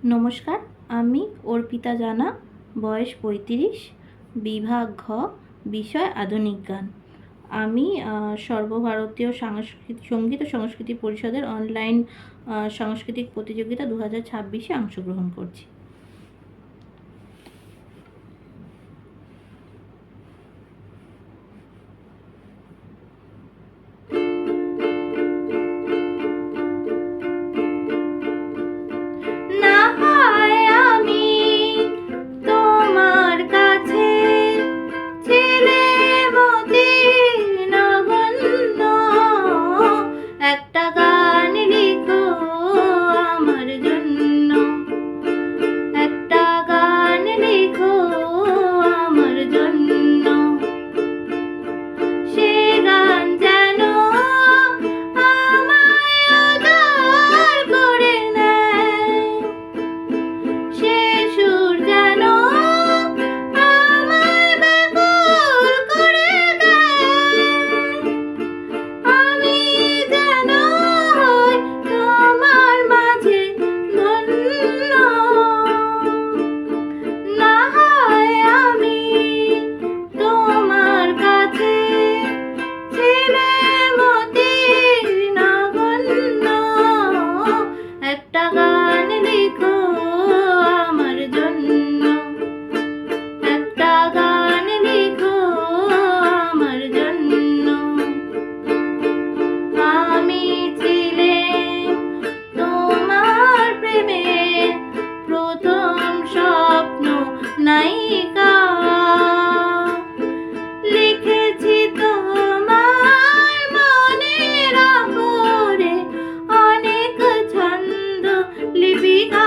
নমস্কার, আমি অর্পিতা জানা, বয়স ৩৫, বিভাগ ঘ, বিষয় আধুনিক গান। আমি সর্বভারতীয় সঙ্গীত ও সংস্কৃতি পরিষদের অনলাইন সাংস্কৃতিক প্রতিযোগিতা 2026-এ অংশগ্রহণ করছি। না হয় আমি তোমার কাছে ছেলে মতি নগণ্য, একটা গান লিখো আমার জন্য, একটা গান লিখো আমার জন্য। সে গান যেন আমায় আদর করে নেয়, সে সুর যেন আমায় ব্যাকুল করে দেয়। আমি যেন হই তোমার মাঝে ধন্য। না হয় আমি তোমার কাছে ছেলে মতি নগণ্য, একটা গান লিখো আমার জন্য, একটা গান লিখো আমার জন্য। আমি ছিলাম তোমার প্রেমে প্রথম স্বপ্ন নায়িকা, লিখেছি তোমার মনের আহরে অনেক ছন্দ লিপিকা।